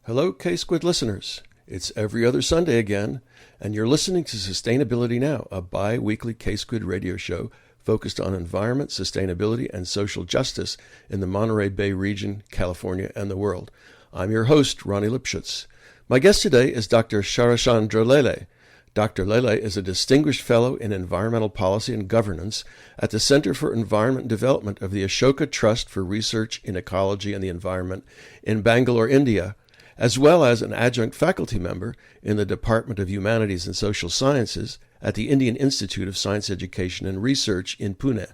Hello, K-Squid listeners. It's every other Sunday again, and you're listening to Sustainability Now, a bi-weekly K-Squid radio show focused on environment, sustainability, and social justice in the Monterey Bay region, California, and the world. I'm your host, Ronnie Lipschutz. My guest today is Dr. Sharachchandra Lele. Dr. Lele is a distinguished fellow in environmental policy and governance at the Center for Environment and Development of the Ashoka Trust for Research in Ecology and the Environment in Bangalore, India, as well as an adjunct faculty member in the Department of Humanities and Social Sciences at the Indian Institute of Science Education and Research in Pune.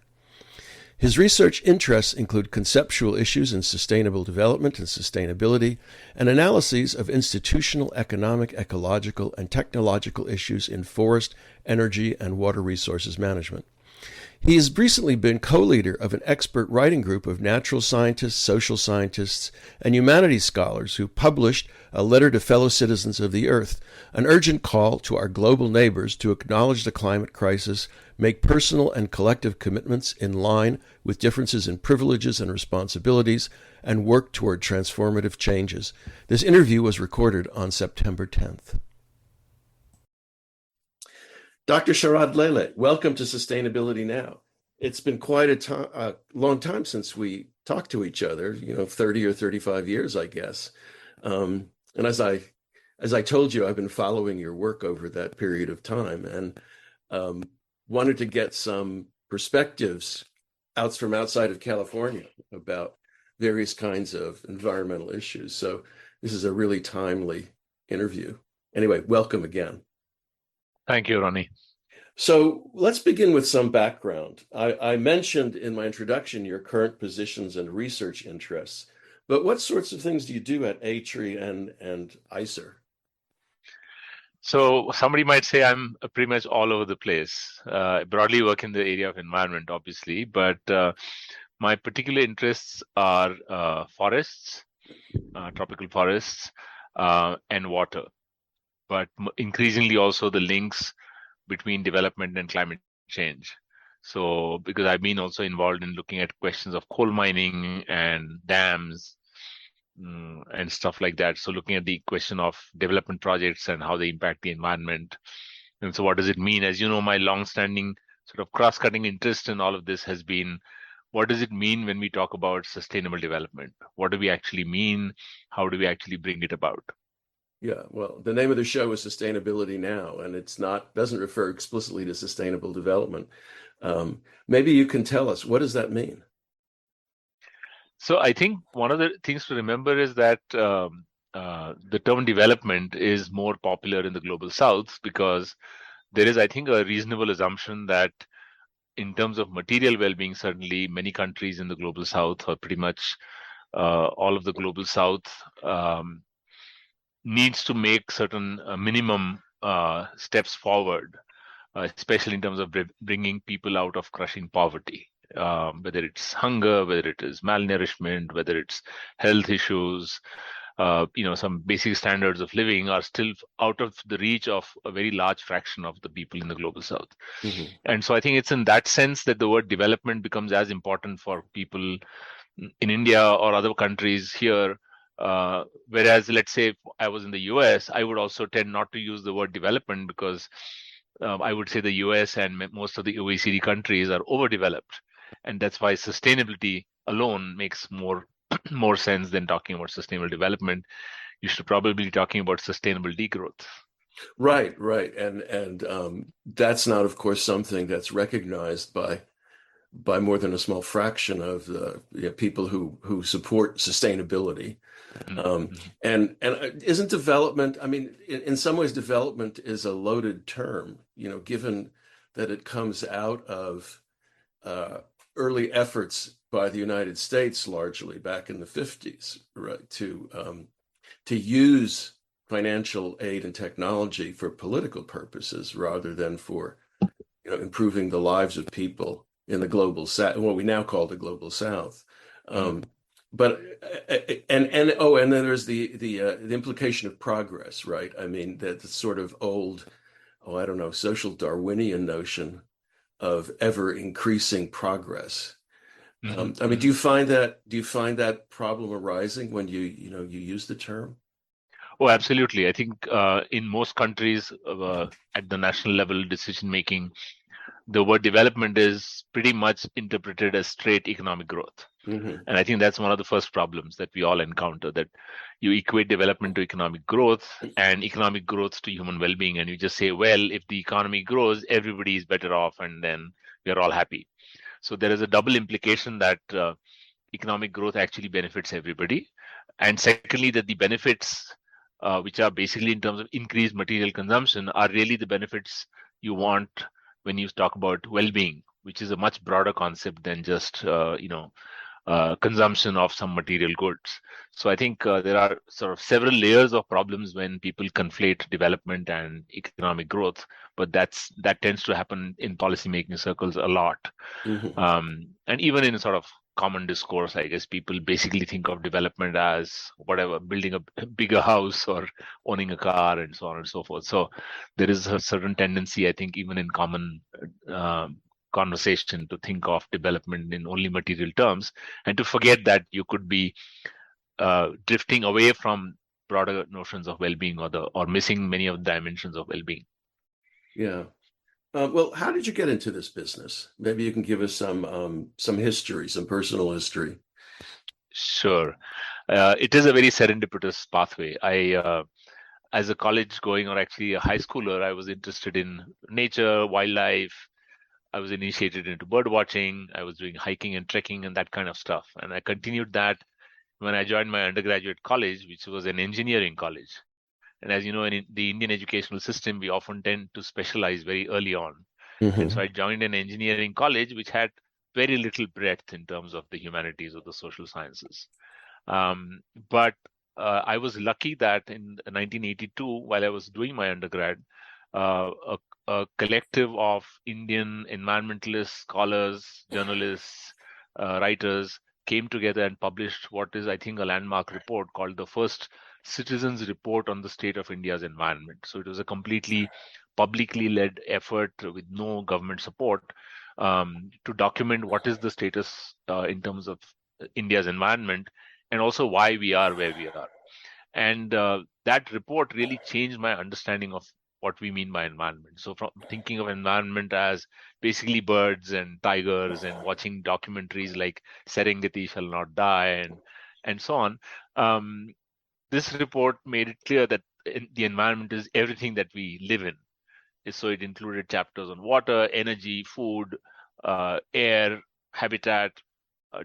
His research interests include conceptual issues in sustainable development and sustainability, and analyses of institutional, economic, ecological, and technological issues in forest, energy, and water resources management. He has recently been co-leader of an expert writing group of natural scientists, social scientists, and humanities scholars who published a letter to fellow citizens of the Earth, an urgent call to our global neighbors to acknowledge the climate crisis, make personal and collective commitments in line with differences in privileges and responsibilities, and work toward transformative changes. This interview was recorded on September 10th. Dr. Sharachchandra Lele, welcome to Sustainability Now. It's been quite a long time since we talked to each other, 30 or 35 years, I guess. And as I told you, I've been following your work over that period of time and wanted to get some perspectives from outside of California about various kinds of environmental issues. So this is a really timely interview. Anyway, welcome again. Thank you, Ronnie. So let's begin with some background. I mentioned in my introduction your current positions and research interests, but what sorts of things do you do at ATRI and ICER? So somebody might say I'm pretty much all over the place. I broadly work in the area of environment, obviously, but my particular interests are forests, tropical forests, and water, but increasingly also the links between development and climate change. So because I've been also involved in looking at questions of coal mining and dams and stuff like that. So looking at the question of development projects and how they impact the environment. And so what does it mean? As you know, my long-standing sort of cross-cutting interest in all of this has been, what does it mean when we talk about sustainable development? What do we actually mean? How do we actually bring it about? Yeah, well, the name of the show is Sustainability Now, and doesn't refer explicitly to sustainable development. Maybe you can tell us, what does that mean? So I think one of the things to remember is that the term development is more popular in the global south because there is, I think, a reasonable assumption that in terms of material well-being, certainly many countries in the global south, or pretty much all of the global south, needs to make certain minimum steps forward, especially in terms of bringing people out of crushing poverty, whether it's hunger, whether it is malnourishment, whether it's health issues. Some basic standards of living are still out of the reach of a very large fraction of the people in the global south. Mm-hmm. And so I think it's in that sense that the word development becomes as important for people in India or other countries here. Whereas, let's say if I was in the US, I would also tend not to use the word development because I would say the US and most of the OECD countries are overdeveloped. And that's why sustainability alone makes more sense than talking about sustainable development. You should probably be talking about sustainable degrowth. Right. And that's not, of course, something that's recognized by more than a small fraction of the people who support sustainability. And isn't development, I mean, in some ways, development is a loaded term, given that it comes out of early efforts by the United States, largely back in the 50s, right, to use financial aid and technology for political purposes rather than for improving the lives of people in the global south, what we now call the global south. But and then there's the implication of progress, right? I mean, that sort of old, social Darwinian notion of ever increasing progress. I mean, do you find that problem arising when you use the term? Oh, absolutely. I think in most countries at the national level, decision making, the word development is pretty much interpreted as straight economic growth. Mm-hmm. And I think that's one of the first problems that we all encounter, that you equate development to economic growth and economic growth to human well-being. And you just say, well, if the economy grows, everybody is better off and then we're all happy. So there is a double implication that economic growth actually benefits everybody. And secondly, that the benefits, which are basically in terms of increased material consumption, are really the benefits you want when you talk about well-being, which is a much broader concept than just consumption of some material goods. So I think there are sort of several layers of problems when people conflate development and economic growth, but that tends to happen in policymaking circles a lot. Mm-hmm. And even in sort of common discourse, I guess people basically think of development as whatever, building a bigger house or owning a car and so on and so forth. So there is a certain tendency, I think, even in common conversation, to think of development in only material terms and to forget that you could be drifting away from broader notions of well-being or missing many of the dimensions of well-being. Yeah. Well, how did you get into this business? Maybe you can give us some history, some personal history. Sure. It is a very serendipitous pathway. As a college going, or actually a high schooler, I was interested in nature, wildlife. I was initiated into bird watching. I was doing hiking and trekking and that kind of stuff. And I continued that when I joined my undergraduate college, which was an engineering college. And as you know, in the Indian educational system, we often tend to specialize very early on. And so Mm-hmm. I joined an engineering college which had very little breadth in terms of the humanities or the social sciences. But I was lucky that in 1982, while I was doing my undergrad, a collective of Indian environmentalists, scholars, journalists, writers came together and published what is, I think, a landmark report called the first Citizens Report on the State of India's Environment. So it was a completely publicly led effort with no government support to document what is the status in terms of India's environment and also why we are where we are. And that report really changed my understanding of what we mean by environment. So from thinking of environment as basically birds and tigers and watching documentaries like Serengeti Shall Not Die and so on, um, this report made it clear that the environment is everything that we live in. So it included chapters on water, energy, food, air, habitat,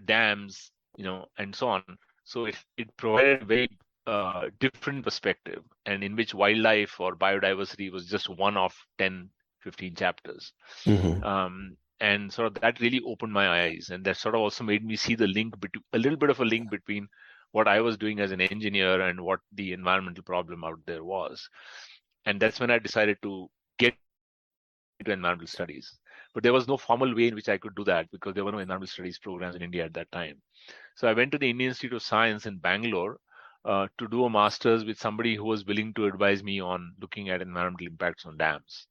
dams, and so on. So it provided a very different perspective, and in which wildlife or biodiversity was just one of 10, 15 chapters. Mm-hmm. And sort of that really opened my eyes, and that sort of also made me see the link between a little bit of a link between what I was doing as an engineer and what the environmental problem out there was. And that's when I decided to get into environmental studies. But there was no formal way in which I could do that because there were no environmental studies programs in India at that time. So I went to the Indian Institute of Science in Bangalore to do a master's with somebody who was willing to advise me on looking at environmental impacts on dams.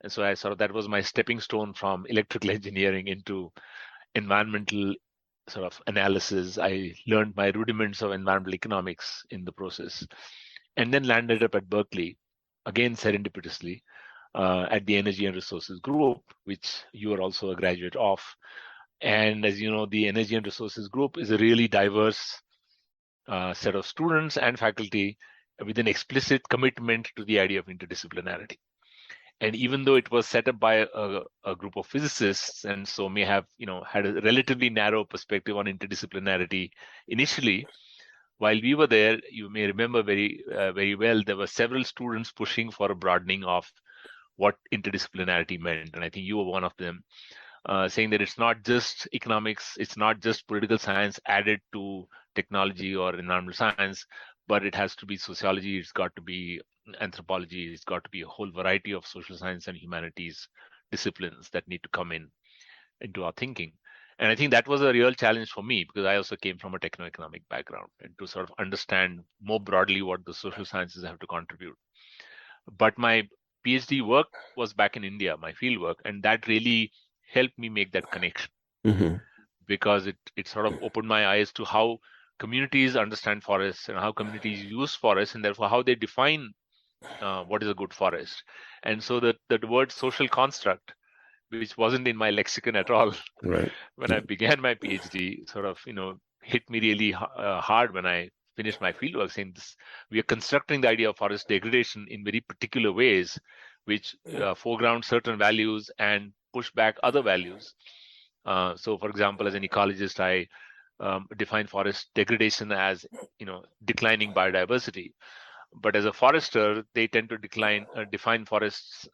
And so I sort of, that was my stepping stone from electrical engineering into environmental sort of analysis. I learned my rudiments of environmental economics in the process, and then landed up at Berkeley, again serendipitously, at the Energy and Resources Group, which you are also a graduate of. And as you know, the Energy and Resources Group is a really diverse set of students and faculty with an explicit commitment to the idea of interdisciplinarity. And even though it was set up by a group of physicists, and so may have had a relatively narrow perspective on interdisciplinarity initially, while we were there, you may remember very well, there were several students pushing for a broadening of what interdisciplinarity meant, and I think you were one of them, saying that it's not just economics, it's not just political science added to technology or environmental science, but it has to be sociology, it's got to be anthropology, it's got to be a whole variety of social science and humanities disciplines that need to come into our thinking. And I think that was a real challenge for me because I also came from a techno-economic background, and to sort of understand more broadly what the social sciences have to contribute. But my PhD work was back in India, my field work, and that really helped me make that connection Mm-hmm. because it sort of opened my eyes to how communities understand forests and how communities use forests, and therefore how they define what is a good forest. And so the word social construct, which wasn't in my lexicon at all Right. when I began my PhD, sort of hit me really hard when I finished my fieldwork, saying this: we are constructing the idea of forest degradation in very particular ways, which foreground certain values and push back other values. So, for example, as an ecologist, I define forest degradation as declining biodiversity. But as a forester, they tend to define forests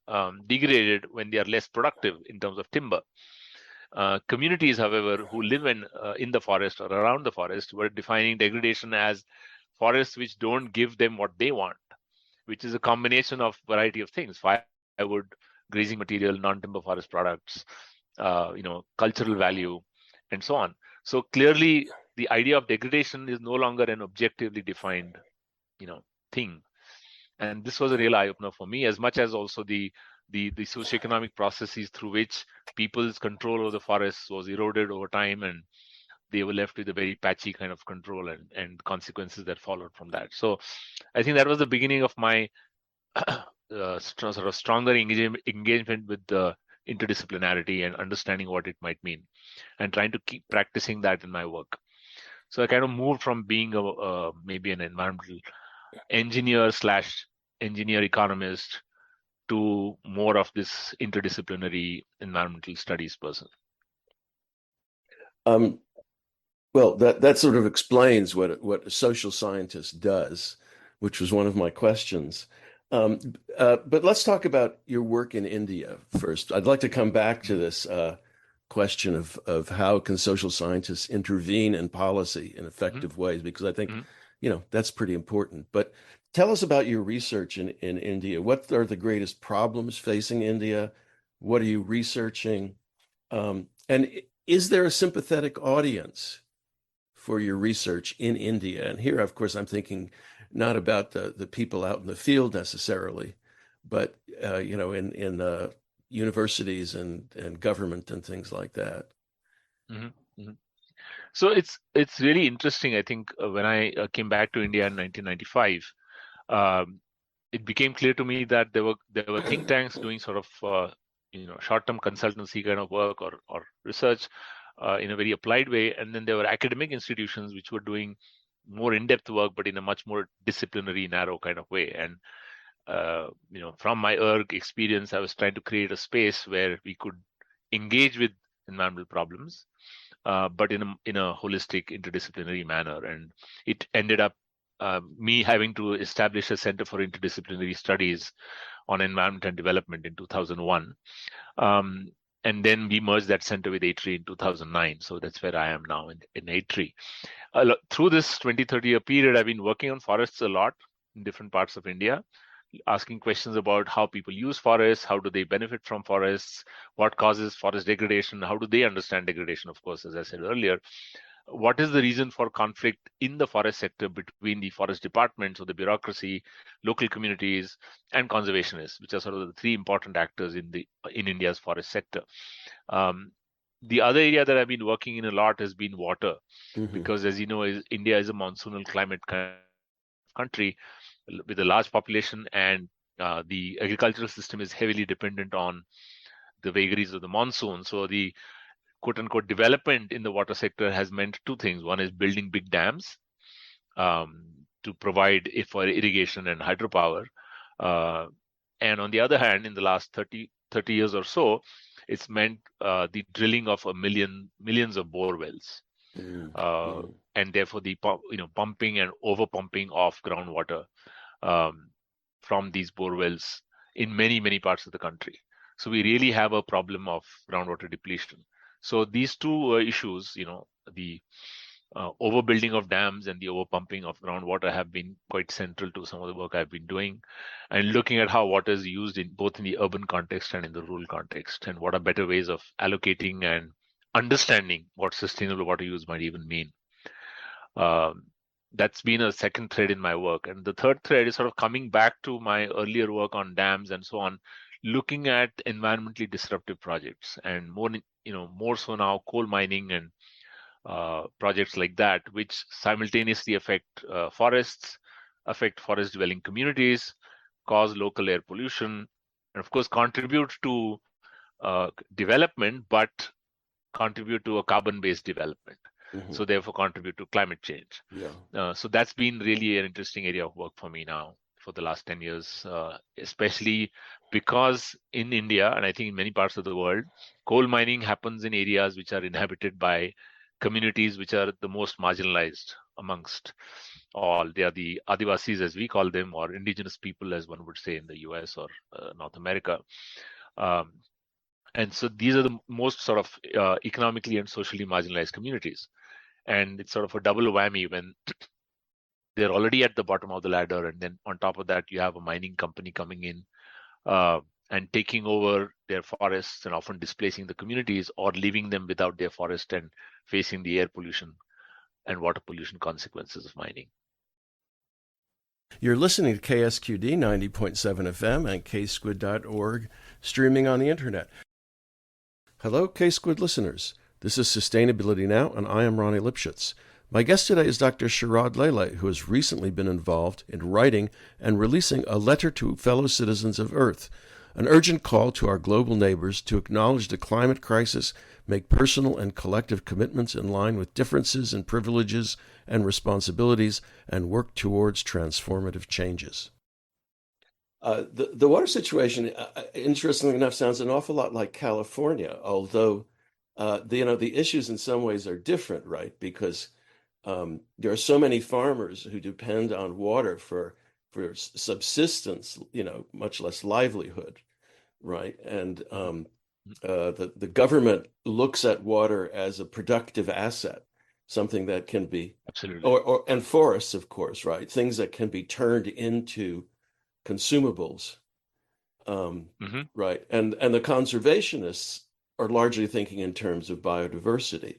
degraded when they are less productive in terms of timber. Communities, however, who live in the forest or around the forest, were defining degradation as forests which don't give them what they want, which is a combination of variety of things: firewood, grazing material, non-timber forest products, cultural value, and so on. So clearly, the idea of degradation is no longer an objectively defined, thing. And this was a real eye-opener for me, as much as also the socioeconomic processes through which people's control over the forests was eroded over time, and they were left with a very patchy kind of control and consequences that followed from that. So I think that was the beginning of my sort of stronger engagement with the interdisciplinarity and understanding what it might mean, and trying to keep practicing that in my work. So I kind of moved from being maybe an environmental engineer / engineer economist to more of this interdisciplinary environmental studies person. Well, that sort of explains what a social scientist does, which was one of my questions. But let's talk about your work in India first. I'd like to come back to this question of how can social scientists intervene in policy in effective ways, because I think that's pretty important. But tell us about your research in India. What are the greatest problems facing India? What are you researching? And is there a sympathetic audience for your research in India? And here, of course, I'm thinking not about the people out in the field necessarily, but in universities and government and things like that. So it's really interesting. I think when I came back to India in 1995, it became clear to me that there were think tanks doing sort of short-term consultancy kind of work or research in a very applied way, and then there were academic institutions which were doing more in-depth work, but in a much more disciplinary, narrow kind of way. And from my ERG experience, I was trying to create a space where we could engage with environmental problems, but in a holistic, interdisciplinary manner. And it ended up me having to establish a Center for Interdisciplinary Studies on Environment and Development in 2001. And then we merged that center with A3 in 2009. So that's where I am now in A3. Through this 20-30 year period, I've been working on forests a lot in different parts of India, asking questions about how people use forests, how do they benefit from forests, what causes forest degradation, how do they understand degradation, of course, as I said earlier. What is the reason for conflict in the forest sector between the forest departments or the bureaucracy, local communities, and conservationists, which are sort of the three important actors in India's forest sector. The other area that I've been working in a lot has been water, because as you know, India is a monsoonal climate country with a large population, and the agricultural system is heavily dependent on the vagaries of the monsoon. So the quote-unquote development in the water sector has meant two things. One is building big dams to provide for irrigation and hydropower. And on the other hand, in the last 30 years or so, it's meant the drilling of millions of bore wells. And therefore the pumping and over pumping of groundwater from these bore wells in many parts of the country. So we really have a problem of groundwater depletion. So these two issues, the overbuilding of dams and the overpumping of groundwater, have been quite central to some of the work I've been doing, and looking at how water is used in both in the urban context and in the rural context, and what are better ways of allocating and understanding what sustainable water use might even mean. That's been a second thread in my work. And the third thread is sort of coming back to my earlier work on dams and so on, looking at environmentally disruptive projects, and more so now coal mining and projects like that, which simultaneously affect forests, affect forest dwelling communities, cause local air pollution, and of course contribute to development, but contribute to a carbon-based development. So therefore contribute to climate change. Yeah. So that's been really an interesting area of work for me now for the last 10 years, especially because in India, and I think in many parts of the world, coal mining happens in areas which are inhabited by communities which are the most marginalized amongst all. They are the Adivasis, as we call them, or indigenous people, as one would say in the US or North America. Um, and so these are the most sort of economically and socially marginalized communities. And it's sort of a double whammy when they're already at the bottom of the ladder, and then on top of that, you have a mining company coming in uh, and taking over their forests and often displacing the communities or leaving them without their forest and facing the air pollution and water pollution consequences of mining. You're listening to KSQD 90.7 FM and ksquid.org, streaming on the internet. Hello, K-Squid listeners. This is Sustainability Now, and I am Ronnie Lipschutz. My guest today is Dr. Sharachchandra Lele, who has recently been involved in writing and releasing a letter to fellow citizens of Earth, an urgent call to our global neighbors to acknowledge the climate crisis, make personal and collective commitments in line with differences in privileges and responsibilities, and work towards transformative changes. The water situation, interestingly enough, sounds an awful lot like California, although the issues in some ways are different, right? Because there are so many farmers who depend on water for subsistence, much less livelihood, right? And the government looks at water as a productive asset, something that can be Absolutely. and forests, of course, right? Things that can be turned into consumables, right? And the conservationists are largely thinking in terms of biodiversity,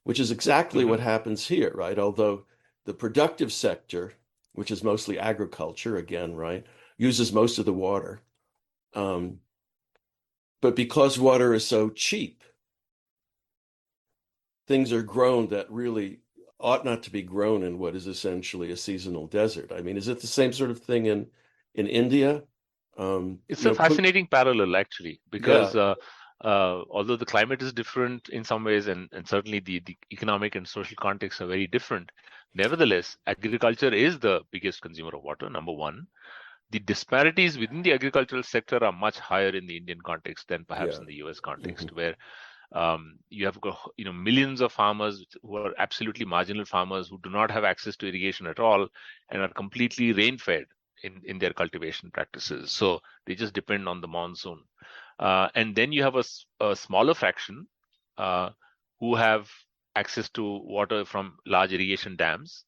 which is exactly what happens here, right? Although the productive sector, which is mostly agriculture, again, right, uses most of the water. But because water is so cheap, things are grown that really ought not to be grown in what is essentially a seasonal desert. I mean, is it the same sort of thing in India? It's a fascinating parallel, actually, because yeah, although the climate is different in some ways, and certainly the economic and social contexts are very different, nevertheless, agriculture is the biggest consumer of water, number one. The disparities within the agricultural sector are much higher in the Indian context than perhaps yeah. in the US context, where you have millions of farmers who are absolutely marginal farmers who do not have access to irrigation at all and are completely rain fed in their cultivation practices. So they just depend on the monsoon. And then you have a smaller fraction who have access to water from large irrigation dams.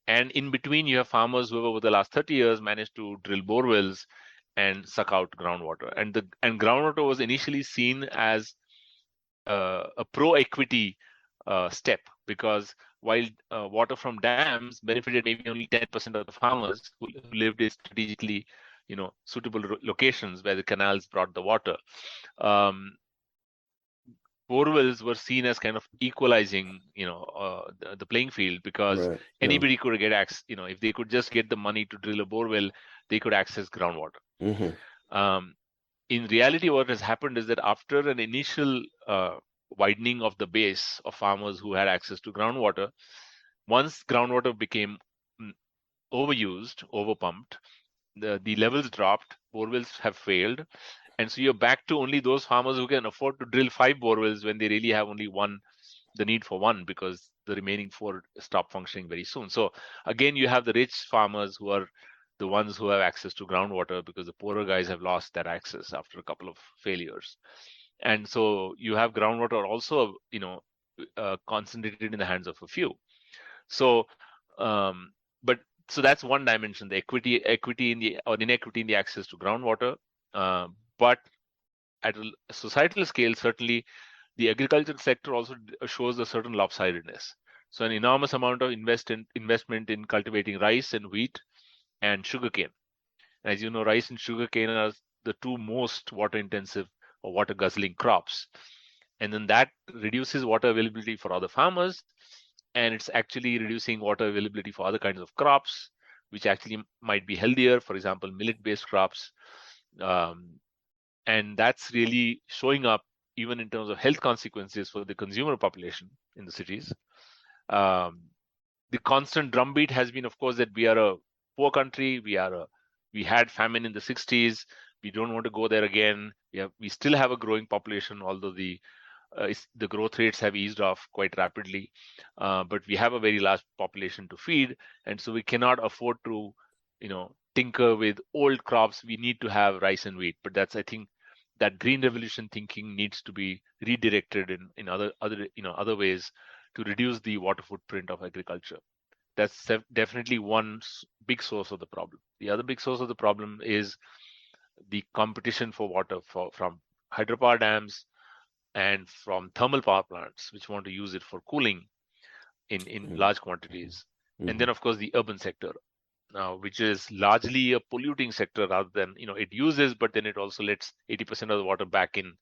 And in between, you have farmers who have over the last 30 years managed to drill bore wells and suck out groundwater. And groundwater was initially seen as a pro-equity step, because while water from dams benefited maybe only 10% of the farmers who lived in strategically, suitable locations where the canals brought the water, borewells were seen as kind of equalizing, the playing field, because Right. anybody could get access. If they could just get the money to drill a borewell, they could access groundwater. In reality, what has happened is that after an initial widening of the base of farmers who had access to groundwater, once groundwater became overused, overpumped, the levels dropped, borewells have failed, and so you're back to only those farmers who can afford to drill 5 borewells when they really have only one, the need for one, because the remaining 4 stop functioning very soon. So again, you have the rich farmers who are the ones who have access to groundwater, because the poorer guys have lost that access after a couple of failures. And so you have groundwater also, concentrated in the hands of a few. So, but so that's one dimension: the equity in the, or inequity in the access to groundwater. But at a societal scale, certainly the agricultural sector also shows a certain lopsidedness. So an enormous amount of investment in cultivating rice and wheat and sugarcane. As you know, rice and sugarcane are the two most water intensive or water guzzling crops. And then that reduces water availability for other farmers, and it's actually reducing water availability for other kinds of crops, which actually might be healthier, for example, millet-based crops. Um, and that's really showing up even in terms of health consequences for the consumer population in the cities. Um, the constant drumbeat has been, of course, that we are a poor country. We had famine in the 60s. We don't want to go there again. We still have a growing population, although the growth rates have eased off quite rapidly. But we have a very large population to feed, and so we cannot afford to, tinker with old crops. We need to have rice and wheat. But that's, I think, that green revolution thinking needs to be redirected in other ways to reduce the water footprint of agriculture. That's definitely one big source of the problem. The other big source of the problem is the competition for water from hydropower dams and from thermal power plants, which want to use it for cooling in large quantities. And then, of course, the urban sector, which is largely a polluting sector rather than, it uses, but then it also lets 80% of the water back in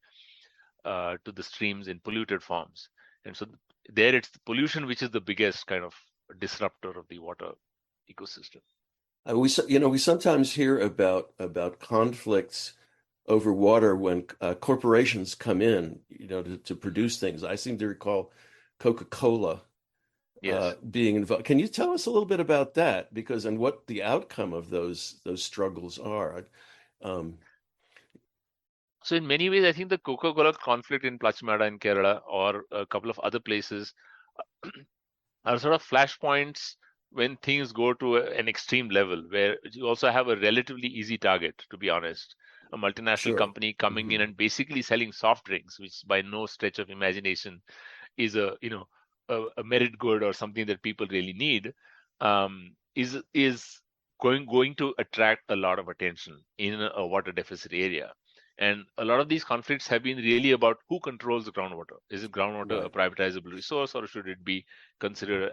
to the streams in polluted forms. And so there it's the pollution which is the biggest kind of disruptor of the water ecosystem. We sometimes hear about conflicts over water when corporations come in, to produce things. I seem to recall Coca-Cola Yes. being involved. Can you tell us a little bit about that? And what the outcome of those struggles are? So in many ways, I think the Coca-Cola conflict in Pachimada in Kerala or a couple of other places are sort of flashpoints when things go to an extreme level, where you also have a relatively easy target, to be honest. A multinational Sure. company coming in and basically selling soft drinks, which by no stretch of imagination is a merit good or something that people really need, is going to attract a lot of attention in a water deficit area. And a lot of these conflicts have been really about who controls the groundwater. Is it groundwater a Right. privatizable resource, or should it be considered,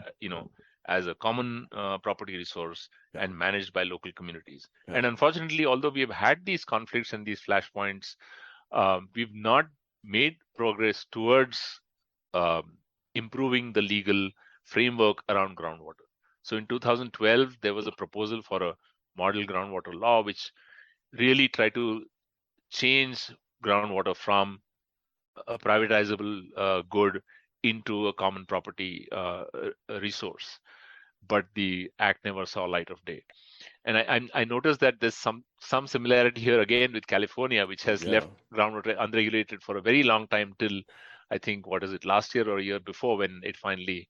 as a common property resource Yeah. and managed by local communities? Yeah. And unfortunately, although we have had these conflicts and these flashpoints, we've not made progress towards um, improving the legal framework around groundwater. So in 2012, there was a proposal for a model groundwater law, which really tried to change groundwater from a privatizable good into a common property resource. But the act never saw light of day. And I noticed that there's some similarity here again with California, which has Yeah. left groundwater unregulated for a very long time till, I think, what is it, last year or a year before, when it finally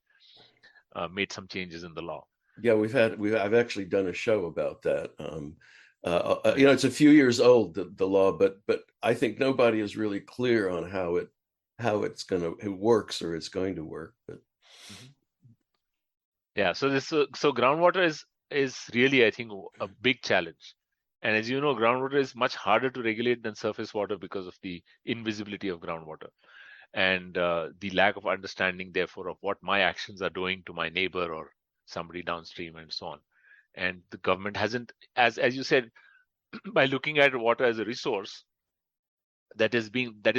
made some changes in the law. Yeah, I've actually done a show about that. Right. It's a few years old, the law, but I think nobody is really clear on how it works or it's going to work. But Mhm. Yeah. So groundwater is really, I think, a big challenge. And as you know, groundwater is much harder to regulate than surface water because of the invisibility of groundwater and the lack of understanding, therefore, of what my actions are doing to my neighbor or somebody downstream and so on. And the government hasn't, as you said, by looking at water as a resource that is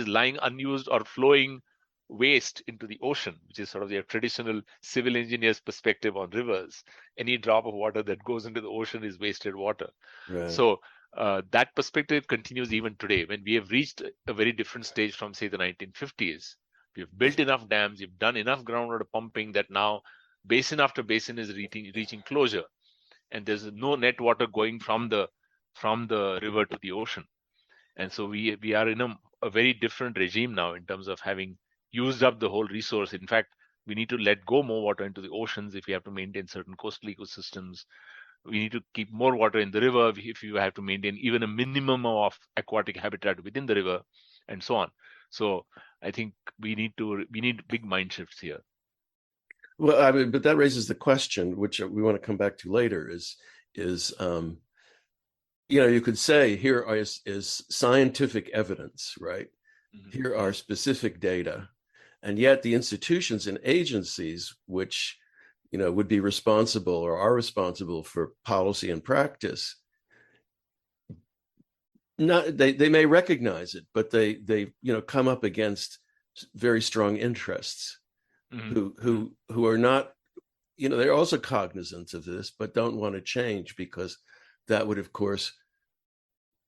lying unused or flowing waste into the ocean, which is sort of their traditional civil engineer's perspective on rivers. Any drop of water that goes into the ocean is wasted water. right. So that perspective continues even today, when we have reached a very different stage from, say, the 1950s. We've built enough dams, we've done enough groundwater pumping that now basin after basin is reaching closure, and there's no net water going from the river to the ocean. And so we are in a very different regime now in terms of having used up the whole resource. In fact, we need to let go more water into the oceans if we have to maintain certain coastal ecosystems. We need to keep more water in the river if you have to maintain even a minimum of aquatic habitat within the river, and so on. So I think we need big mind shifts here. Well, I mean, but that raises the question, which we want to come back to later, is you could say is scientific evidence, right? Here are specific data, and yet the institutions and agencies which would be responsible or are responsible for policy and practice, not they may recognize it, but they come up against very strong interests Mm-hmm. who are not, they're also cognizant of this, but don't want to change because that would, of course,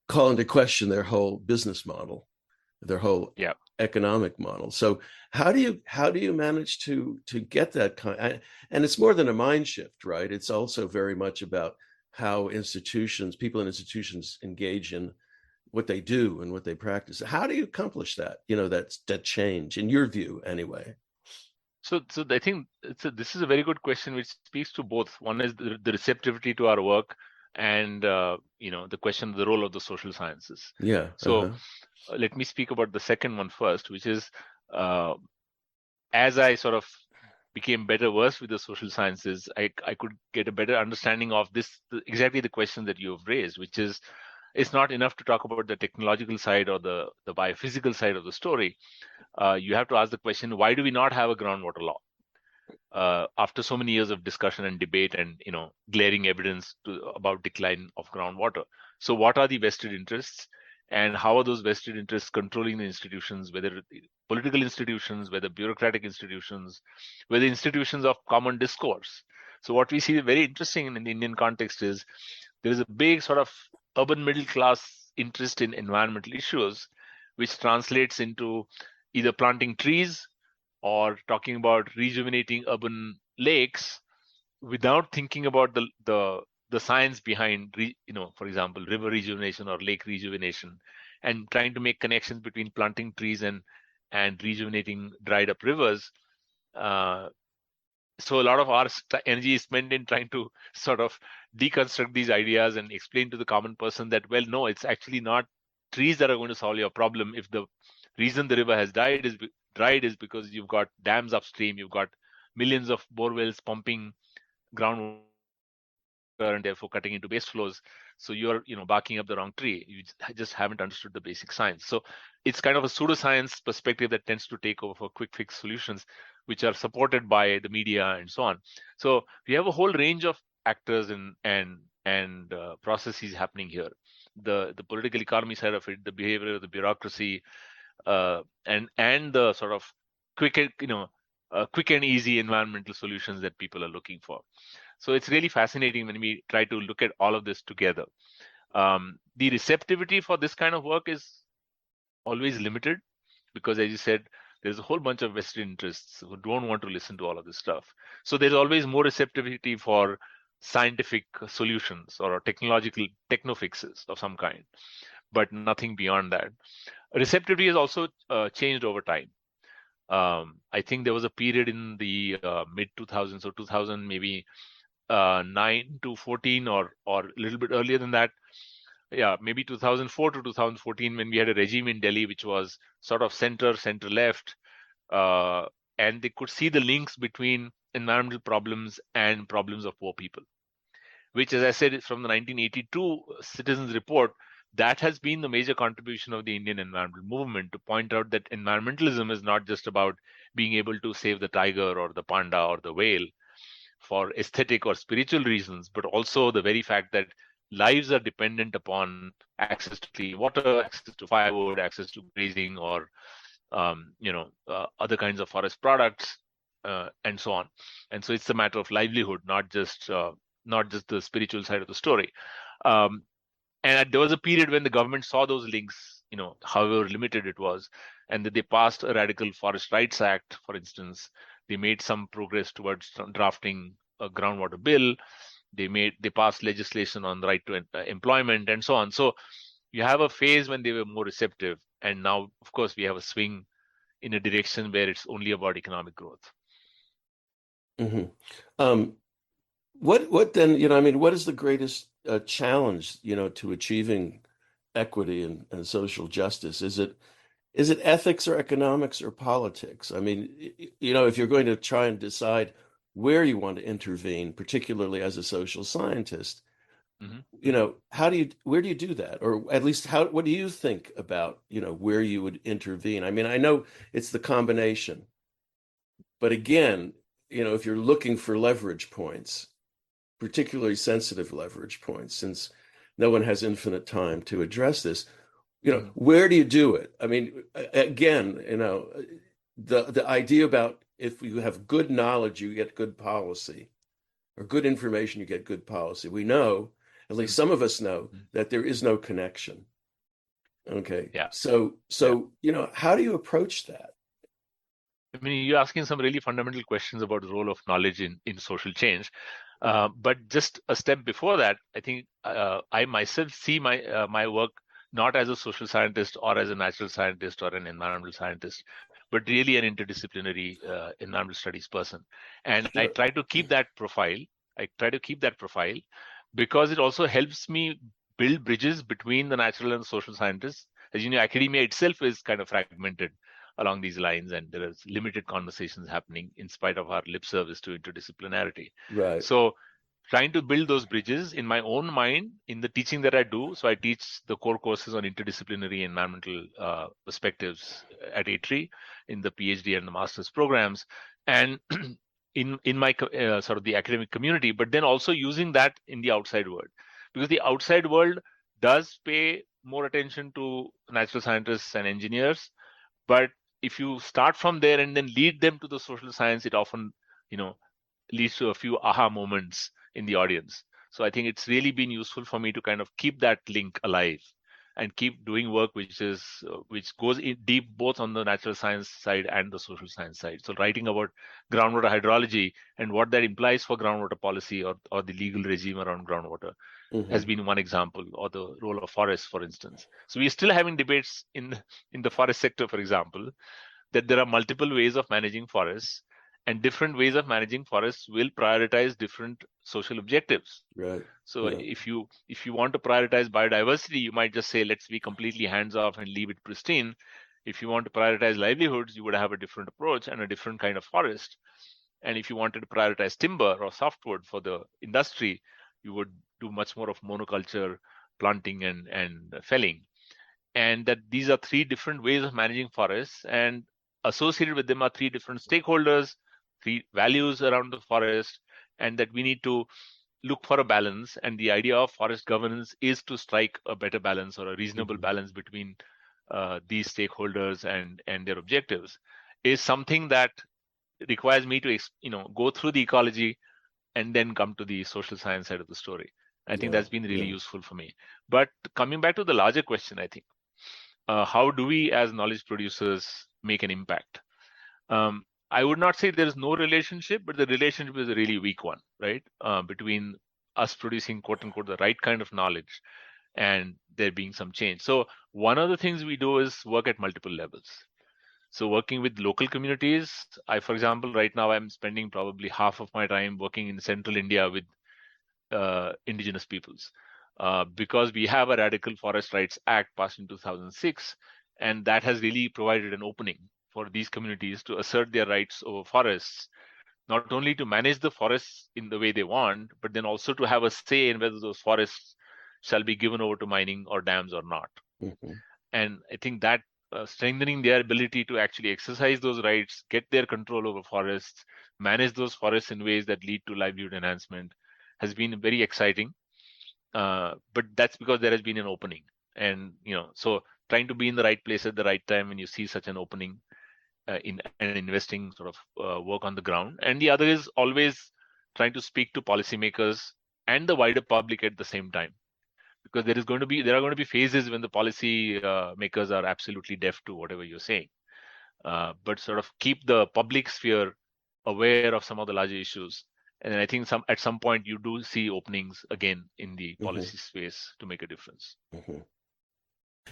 call into question their whole business model, their whole Yeah. economic model. So how do you manage to get that kind? And it's more than a mind shift, right? It's also very much about how people in institutions engage in what they do and what they practice. How do you accomplish that? That change in your view, anyway. So I think this is a very good question, which speaks to both. One is the receptivity to our work, and the question of the role of the social sciences. Yeah. So let me speak about the second one first, which is uh, as I sort of became better versed with the social sciences, I could get a better understanding of exactly the question that you have raised, which is it's not enough to talk about the technological side or the biophysical side of the story. You have to ask the question, why do we not have a groundwater law? After so many years of discussion and debate and glaring evidence about decline of groundwater. So what are the vested interests, and how are those vested interests controlling the institutions, whether political institutions, whether bureaucratic institutions, whether institutions of common discourse? So what we see very interesting in the Indian context is there is a big sort of urban middle class interest in environmental issues, which translates into either planting trees or talking about rejuvenating urban lakes without thinking about the science behind for example, river rejuvenation or lake rejuvenation, and trying to make connections between planting trees and rejuvenating dried up rivers. uh, so a lot of our energy is spent in trying to sort of deconstruct these ideas and explain to the common person that, well, no, it's actually not trees that are going to solve your problem. If the reason the river has dried is because you've got dams upstream, you've got millions of bore wells pumping groundwater and therefore cutting into base flows. So you're, barking up the wrong tree. You just haven't understood the basic science. So it's kind of a pseudoscience perspective that tends to take over for quick fix solutions, which are supported by the media and so on. So we have a whole range of actors and processes happening here. The political economy side of it, the behavior of the bureaucracy, and the sort of quick, quick and easy environmental solutions that people are looking for. So it's really fascinating when we try to look at all of this together. The receptivity for this kind of work is always limited because, as you said, there's a whole bunch of vested interests who don't want to listen to all of this stuff. So there's always more receptivity for scientific solutions or technological techno fixes of some kind, but nothing beyond that. Receptivity has also changed over time. I think there was a period in the mid 2000s or 2000, maybe 9 to 14, or a little bit earlier than that. Yeah, maybe 2004 to 2014, when we had a regime in Delhi which was sort of center left, and they could see the links between environmental problems and problems of poor people, which, as I said, is from the 1982 Citizens Report. That has been the major contribution of the Indian environmental movement, to point out that environmentalism is not just about being able to save the tiger or the panda or the whale for aesthetic or spiritual reasons, but also the very fact that lives are dependent upon access to clean water, access to firewood, access to grazing, or other kinds of forest products, and so on. And so it's a matter of livelihood, not just the spiritual side of the story. And there was a period when the government saw those links, however limited it was, and that they passed a radical Forest Rights Act, for instance. They made some progress towards drafting a groundwater bill. They passed legislation on the right to employment and so on. So you have a phase when they were more receptive, and now, of course, we have a swing in a direction where it's only about economic growth. Mm-hmm. What then? What is the greatest challenge, to achieving equity and social justice? Is it ethics or economics or politics? If you're going to try and decide where you want to intervene, particularly as a social scientist, where do you do that? Or at least what do you think about, where you would intervene? I know it's the combination, but again, if you're looking for leverage points, particularly sensitive leverage points, since no one has infinite time to address this, where do you do it? Again, the idea about if you have good knowledge, you get good policy, or good information, you get good policy. We know, at least some of us know, that there is no connection. Okay. Yeah. So, how do you approach that? I mean, you're asking some really fundamental questions about the role of knowledge in social change. But just a step before that, I think I myself see my work not as a social scientist or as a natural scientist or an environmental scientist, but really an interdisciplinary environmental studies person. And I Sure. try to keep that profile. I try to keep that profile because it also helps me build bridges between the natural and social scientists. As you know, academia itself is kind of fragmented along these lines, and there is limited conversations happening in spite of our lip service to interdisciplinarity. Right. So trying to build those bridges in my own mind in the teaching that I do. So I teach the core courses on interdisciplinary environmental perspectives at A3 in the PhD and the master's programs, and in my sort of the academic community, but then also using that in the outside world, because the outside world does pay more attention to natural scientists and engineers, but if you start from there and then lead them to the social science, it often, leads to a few aha moments in the audience. So I think it's really been useful for me to kind of keep that link alive and keep doing work which goes in deep both on the natural science side and the social science side. So writing about groundwater hydrology and what that implies for groundwater policy or the legal regime around groundwater has been one example, or the role of forests, for instance. So we're still having debates in the forest sector, for example, that there are multiple ways of managing forests, and different ways of managing forests will prioritize different social objectives. Right. So Yeah. if you want to prioritize biodiversity, you might just say, let's be completely hands off and leave it pristine. If you want to prioritize livelihoods, you would have a different approach and a different kind of forest. And if you wanted to prioritize timber or softwood for the industry, you would do much more of monoculture, planting and felling. And that these are three different ways of managing forests, and associated with them are three different stakeholders, three values around the forest, and that we need to look for a balance. And the idea of forest governance is to strike a better balance or a reasonable balance between these stakeholders and their objectives, is something that requires me to go through the ecology and then come to the social science side of the story. I think that's been really useful for me. But coming back to the larger question, I think, how do we as knowledge producers make an impact? I would not say there is no relationship, but the relationship is a really weak one, right? Between us producing quote unquote the right kind of knowledge and there being some change. So one of the things we do is work at multiple levels. So working with local communities, for example, right now I'm spending probably half of my time working in central India with indigenous peoples, because we have a Radical Forest Rights Act passed in 2006, and that has really provided an opening for these communities to assert their rights over forests, not only to manage the forests in the way they want, but then also to have a say in whether those forests shall be given over to mining or dams or not. And I think that strengthening their ability to actually exercise those rights, get their control over forests, manage those forests in ways that lead to livelihood enhancement has been very exciting. But that's because there has been an opening. And, so trying to be in the right place at the right time when you see such an opening in and investing sort of work on the ground. And the other is always trying to speak to policymakers and the wider public at the same time, because there are going to be phases when the policy makers are absolutely deaf to whatever you're saying, but sort of keep the public sphere aware of some of the larger issues. And then I think at some point you do see openings again in the policy space to make a difference.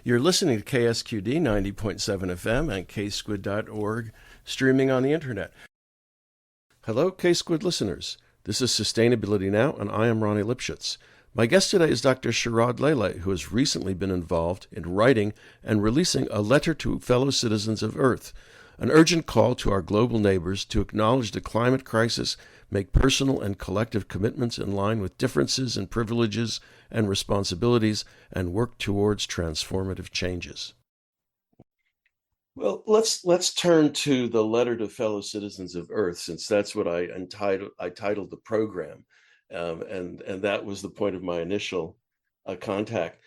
You're listening to KSQD 90.7 FM and ksquid.org, streaming on the internet. Hello, K-Squid listeners. This is Sustainability Now, and I am Ronnie Lipschutz. My guest today is Dr. Sharachchandra Lele, who has recently been involved in writing and releasing a letter to fellow citizens of Earth, an urgent call to our global neighbors to acknowledge the climate crisis, make personal and collective commitments in line with differences in privileges and responsibilities, and work towards transformative changes. Well, let's turn to the letter to fellow citizens of Earth, since that's what I titled the program, and that was the point of my initial contact.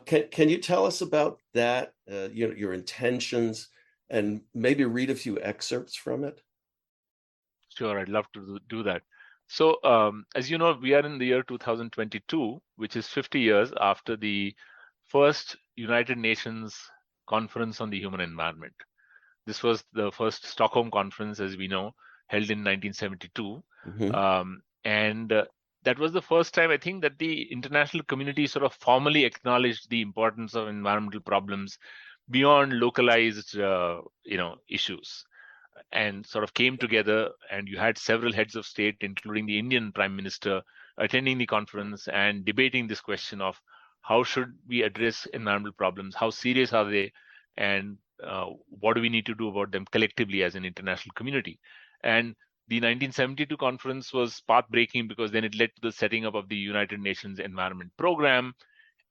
Can you tell us about that? Your intentions, and maybe read a few excerpts from it? Sure, I'd love to do that. So, as you know, we are in the year 2022, which is 50 years after the first United Nations Conference on the Human Environment. This was the first Stockholm Conference, as we know, held in 1972. And that was the first time, I think, that the international community sort of formally acknowledged the importance of environmental problems beyond localized, issues, and sort of came together. And you had several heads of state, including the Indian Prime Minister, attending the conference and debating this question of how should we address environmental problems, how serious are they, and what do we need to do about them collectively as an international community. And the 1972 conference was path-breaking because then it led to the setting up of the United Nations Environment Program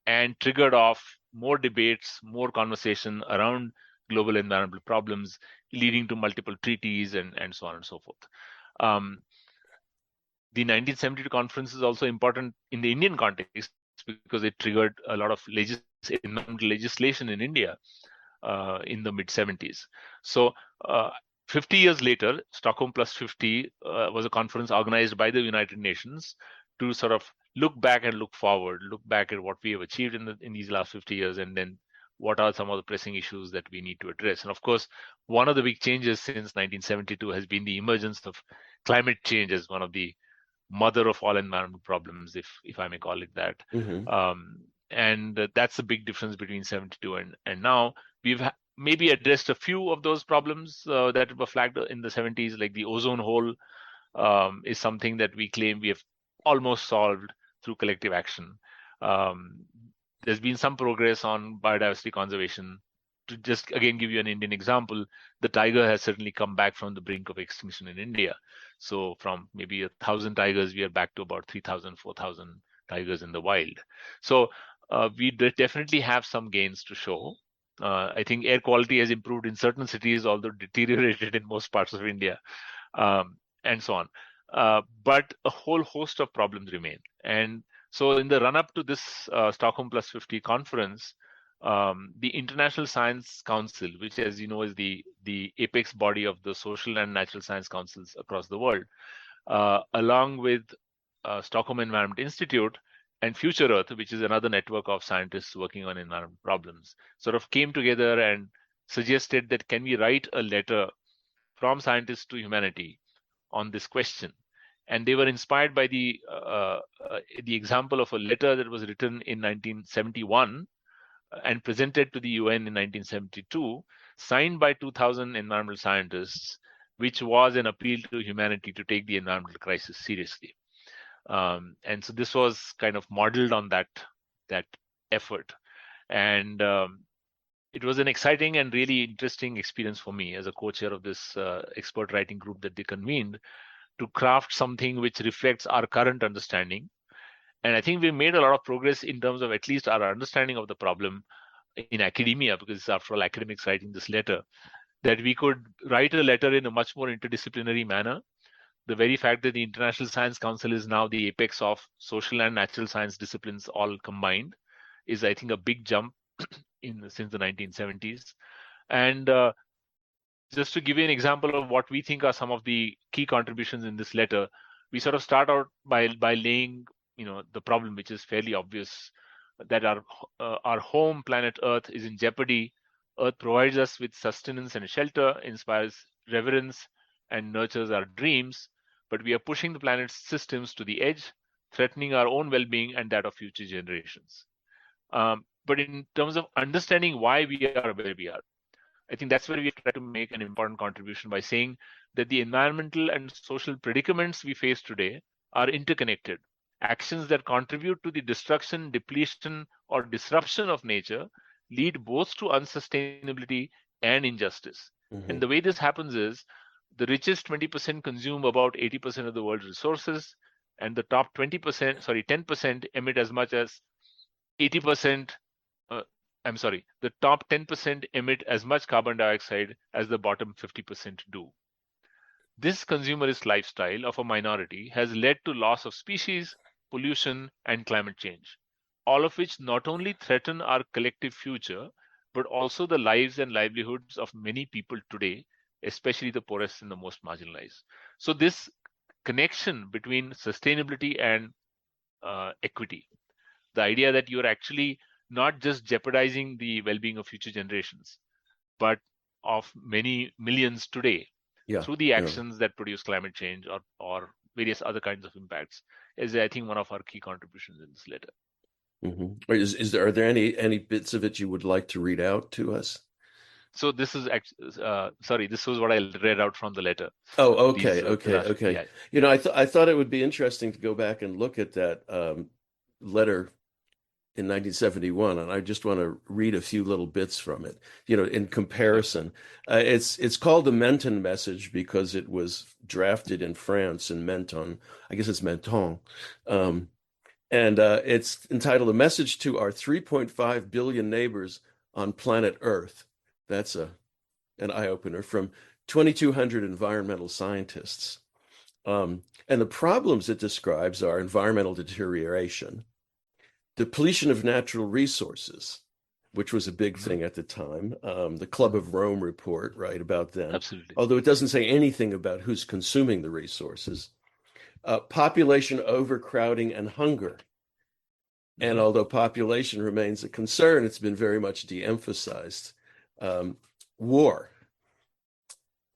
and triggered off more debates, more conversation around global environmental problems, leading to multiple treaties and so on and so forth. The 1972 conference is also important in the Indian context because it triggered a lot of environmental legislation in India in the mid-70s. So 50 years later, Stockholm Plus 50 was a conference organized by the United Nations to sort of look back and look forward, look back at what we have achieved in these last 50 years, and then what are some of the pressing issues that we need to address. And of course, one of the big changes since 1972 has been the emergence of climate change as one of the mother of all environmental problems, if I may call it that. And that's the big difference between 72 and now. We've maybe addressed a few of those problems that were flagged in the 70s, like the ozone hole is something that we claim we have almost solved through collective action. There's been some progress on biodiversity conservation. To just again give you an Indian example, the tiger has certainly come back from the brink of extinction in India. So from maybe 1,000 tigers, we are back to about 3,000, 4,000 tigers in the wild. So we definitely have some gains to show. I think air quality has improved in certain cities, although deteriorated in most parts of India, and so on. But a whole host of problems remain. And so in the run-up to this Stockholm Plus 50 conference, the International Science Council, which, as you know, is the apex body of the social and natural science councils across the world, along with Stockholm Environment Institute and Future Earth, which is another network of scientists working on environmental problems, sort of came together and suggested that can we write a letter from scientists to humanity on this question. And they were inspired by the example of a letter that was written in 1971 and presented to the UN in 1972, signed by 2,000 environmental scientists, which was an appeal to humanity to take the environmental crisis seriously. And so this was kind of modeled on that effort. And it was an exciting and really interesting experience for me as a co-chair of this expert writing group that they convened to craft something which reflects our current understanding. And I think we made a lot of progress in terms of at least our understanding of the problem in academia, because after all, academics writing this letter, that we could write a letter in a much more interdisciplinary manner. The very fact that the International Science Council is now the apex of social and natural science disciplines all combined is, I think, a big jump since the 1970s. And just to give you an example of what we think are some of the key contributions in this letter, we sort of start out by laying, the problem, which is fairly obvious, that our home planet Earth is in jeopardy. Earth provides us with sustenance and shelter, inspires reverence, and nurtures our dreams, but we are pushing the planet's systems to the edge, threatening our own well-being and that of future generations. But in terms of understanding why we are where we are, I think that's where we try to make an important contribution by saying that the environmental and social predicaments we face today are interconnected. Actions that contribute to the destruction, depletion, or disruption of nature lead both to unsustainability and injustice. And the way this happens is the richest 20% consume about 80% of the world's resources, and the top 10% emit as much as 80%. The top 10% emit as much carbon dioxide as the bottom 50% do. This consumerist lifestyle of a minority has led to loss of species, pollution, and climate change, all of which not only threaten our collective future, but also the lives and livelihoods of many people today, especially the poorest and the most marginalized. So this connection between sustainability and equity, the idea that you're actually not just jeopardizing the well-being of future generations, but of many millions today Yeah, through the yeah. actions that produce climate change or various other kinds of impacts, is, I think, one of our key contributions in this letter. Mm-hmm. Are there any bits of it you would like to read out to us? So this is sorry, this was what I read out from the letter. Oh, These okay, the okay, last, okay. yeah. I thought it would be interesting to go back and look at that letter in 1971, and I just want to read a few little bits from it. In Sure. comparison, it's called the Menton message because it was drafted in France in Menton. I guess it's Menton, um, and it's entitled "A Message to Our 3.5 Billion Neighbors on Planet Earth." That's an eye opener from 2,200 environmental scientists. And the problems it describes are environmental deterioration, depletion of natural resources, which was a big Mhm. thing at the time. The Club of Rome report, right, about then, Absolutely. although it doesn't say anything about who's consuming the resources. Population overcrowding and hunger. And Mhm. although population remains a concern, it's been very much de-emphasized. Um, War.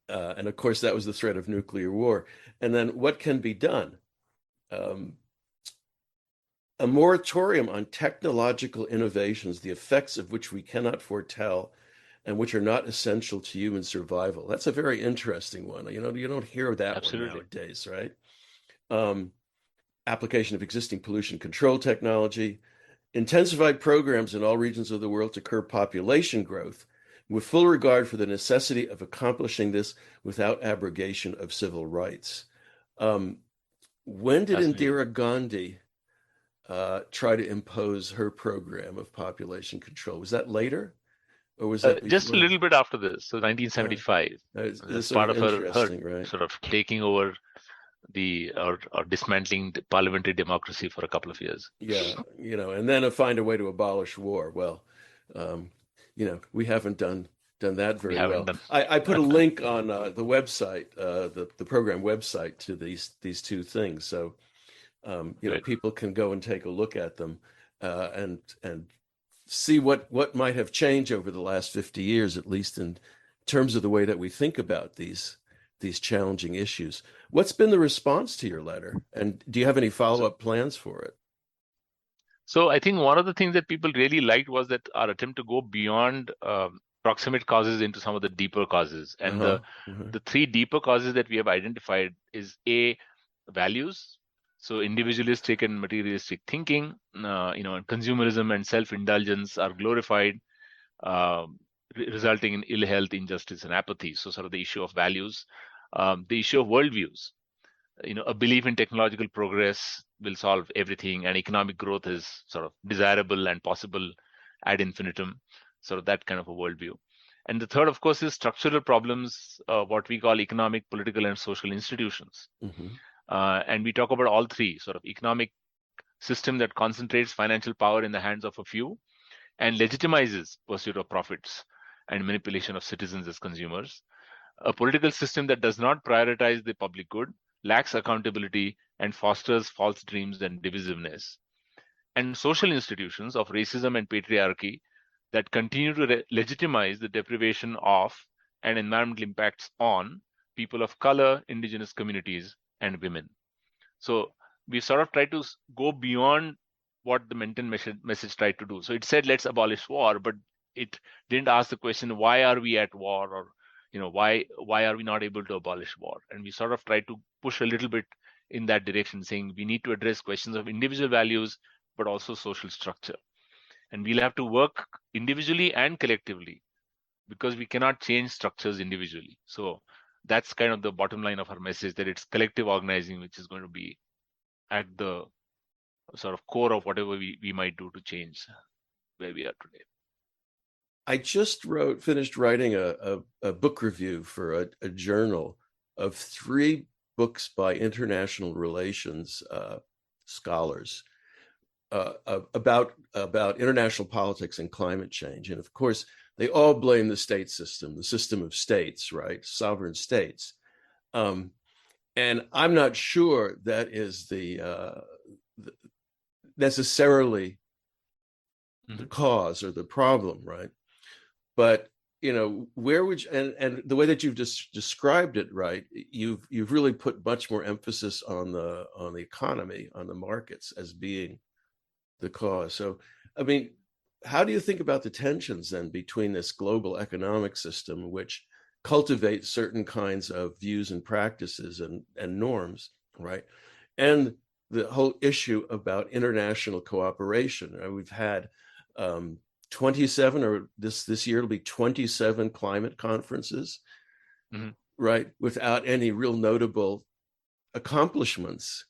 And of course, that was the threat of nuclear war. And then what can be done? Um, a moratorium on technological innovations, the effects of which we cannot foretell and which are not essential to human survival. That's a very interesting one. You don't hear that one Absolutely. nowadays, right? Um, Application of existing pollution control technology, intensified programs in all regions of the world to curb population growth, with full regard for the necessity of accomplishing this without abrogation of civil rights. Um, when did Fascinating. Indira Gandhi try to impose her program of population control? Was that later or was that Just a before? little bit after this, so Uh, 1975, it's as sort part of of her interesting, right? sort of taking over or dismantling the parliamentary democracy for a couple of years. Yeah, and then find a way to abolish war. Well, um, we haven't done that We very haven't well. done. I put a link on the website, the program website to these two things, so Great. people can go and take a look at them and see what might have changed over the last 50 years, at least in terms of the way that we think about these challenging issues. What's been the response to your letter? And do you have any So, follow-up plans for it? so I think one of the things that people really liked was that our attempt to go beyond proximate causes into some of the deeper causes. And Uh-huh. Uh-huh. the three deeper causes that we have identified is values. So individualistic and materialistic thinking, and consumerism and self-indulgence are glorified, resulting in ill health, injustice, and apathy. So sort of the issue of values, the issue of worldviews. A belief in technological progress will solve everything, and economic growth is sort of desirable and possible ad infinitum, sort of that kind of a worldview. And the third, of course, is structural problems, what we call economic, political, and social institutions. Mm-hmm. And we talk about all three: sort of economic system that concentrates financial power in the hands of a few and legitimizes pursuit of profits and manipulation of citizens as consumers; a political system that does not prioritize the public good, lacks accountability, and fosters false dreams and divisiveness; and social institutions of racism and patriarchy that continue to legitimize the deprivation of and environmental impacts on people of color, indigenous communities, and women. So we sort of tried to go beyond what the Menton message tried to do. So it said, let's abolish war, but it didn't ask the question, why are we at war? Or, why are we not able to abolish war? And we sort of tried to push a little bit in that direction, saying we need to address questions of individual values, but also social structure. And we'll have to work individually and collectively because we cannot change structures individually. So that's kind of the bottom line of our message, that it's collective organizing which is going to be at the sort of core of whatever we might do to change where we are today. I just finished writing a book review for a journal of three books by international relations scholars about international politics and climate change. And of course, they all blame the state system, the system of states, right? Sovereign states. Um, and I'm not sure that is the necessarily the cause or the problem, right? But where would you, and the way that you've just described it, right? You've really put much more emphasis on the economy, on the markets as being the cause. So, I mean, how do you think about the tensions then between this global economic system, which cultivates certain kinds of views and practices and norms, right? And the whole issue about international cooperation. Right? We've had 27, or this year it'll be 27 climate conferences, right? Without any real notable accomplishments.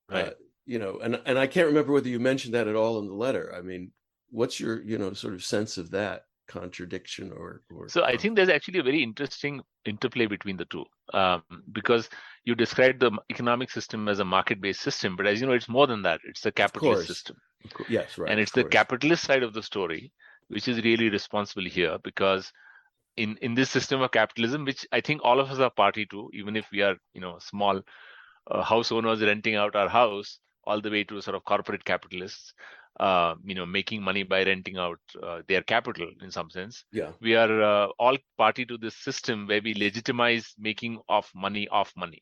Right. And I can't remember whether you mentioned that at all in the letter. I mean, what's your, sort of sense of that contradiction or So I think there's actually a very interesting interplay between the two, because you described the economic system as a market-based system, but as you know, it's more than that. It's a capitalist system. Yes, right. And it's the capitalist side of the story, which is really responsible here, because in this system of capitalism, which I think all of us are party to, even if we are, small house owners renting out our house, all the way to sort of corporate capitalists, making money by renting out their capital in some sense. Yeah. We are all party to this system where we legitimize making of money off money.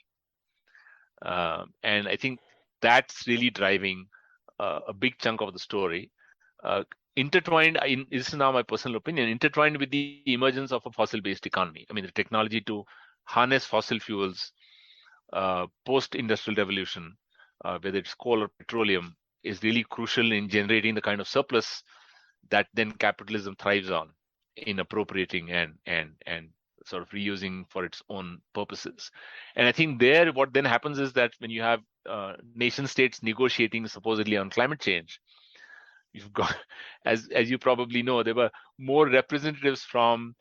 And I think that's really driving a big chunk of the story. Intertwined, this is now my personal opinion, intertwined with the emergence of a fossil-based economy. I mean, the technology to harness fossil fuels post-industrial revolution, whether it's coal or petroleum, is really crucial in generating the kind of surplus that then capitalism thrives on in appropriating and sort of reusing for its own purposes. And I think there, what then happens is that when you have nation states negotiating supposedly on climate change, you've got, as you probably know, there were more representatives from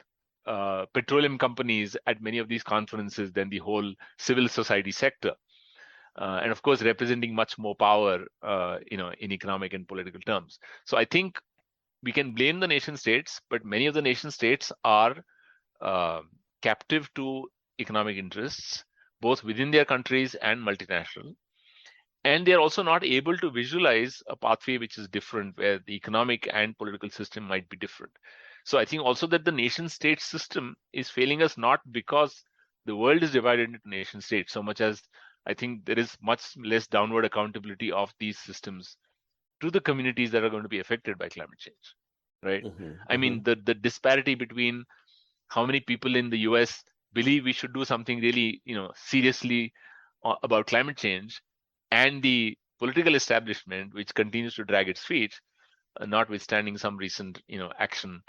petroleum companies at many of these conferences than the whole civil society sector. And of course, representing much more power, in economic and political terms. So I think we can blame the nation states, but many of the nation states are captive to economic interests, both within their countries and multinational. And they're also not able to visualize a pathway which is different, where the economic and political system might be different. So I think also that the nation state system is failing us, not because the world is divided into nation states, so much as I think there is much less downward accountability of these systems to the communities that are going to be affected by climate change, right? I mean, the disparity between how many people in the US believe we should do something really, seriously about climate change, and the political establishment, which continues to drag its feet, notwithstanding some recent, action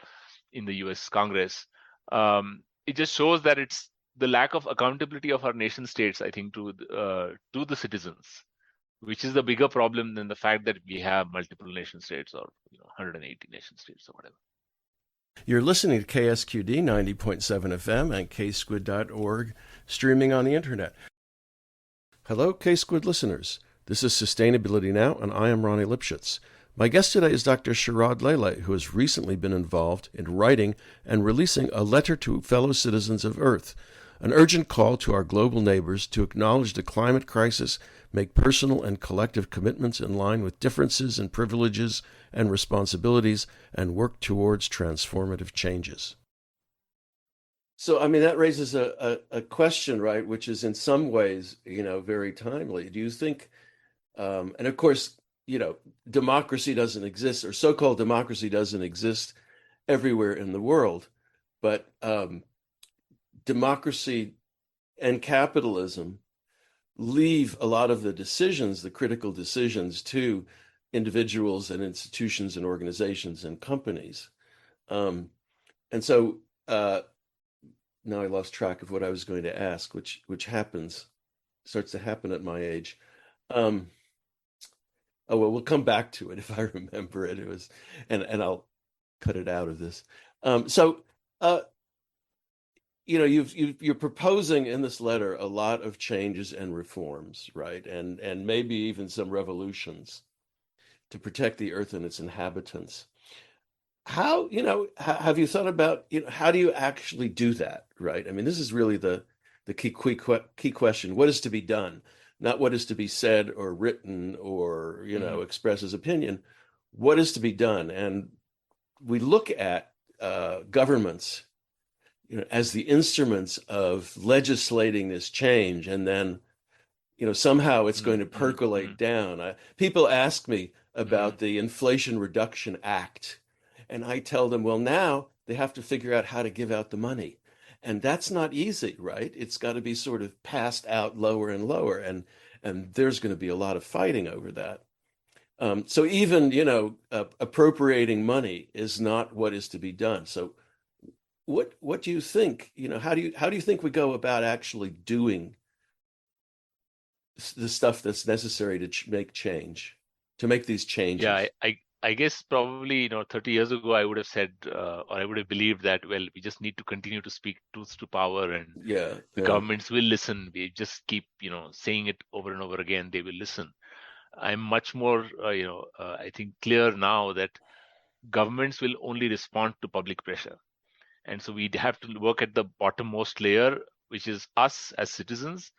in the U.S. Congress. It just shows that it's the lack of accountability of our nation states, I think, to the citizens, which is the bigger problem than the fact that we have multiple nation states, or 180 nation states or whatever. You're listening to KSQD 90.7 FM and ksquid.org, streaming on the internet. Hello, K-Squid listeners. This is Sustainability Now, and I am Ronnie Lipschutz. My guest today is Dr. Sharachchandra Lele, who has recently been involved in writing and releasing a letter to fellow citizens of Earth, an urgent call to our global neighbors to acknowledge the climate crisis, make personal and collective commitments in line with differences in privileges and responsibilities, and work towards transformative changes. So, I mean, that raises a question, right, which is in some ways, very timely. Do you think, and of course, democracy doesn't exist, or so-called democracy doesn't exist everywhere in the world, but democracy and capitalism leave a lot of the decisions, the critical decisions, to individuals and institutions and organizations and companies. And so now I lost track of what I was going to ask, which starts to happen at my age. Oh, well, we'll come back to it if I remember it. It was, and I'll cut it out of this. You're proposing in this letter a lot of changes and reforms, right? And maybe even some revolutions to protect the earth and its inhabitants. how, have you thought about, how do you actually do that, right? I mean, this is really the key question. What is to be done? Not what is to be said or written or, Hmm. expressed as opinion. What is to be done? And we look at governments, as the instruments of legislating this change, and then somehow it's going Hmm. to Hmm. percolate Hmm. down. People ask me Hmm. about the Inflation Reduction Act, and I tell them, well, now they have to figure out how to give out the money. And that's not easy, right? It's got to be sort of passed out lower and lower, and there's going to be a lot of fighting over that. So even, appropriating money is not what is to be done. So what do you think? How do you think we go about actually doing the stuff that's necessary to make change, to make these Yeah, changes? I guess probably 30 years ago I would have said, or I would have believed that, well, we just need to continue to speak truth to power, and Yeah, the yeah. governments will listen. We just keep saying it over and over again, they will listen. I'm much more I think clear now that governments will only respond to public pressure. And so we have to work at the bottommost layer, which is us as citizens,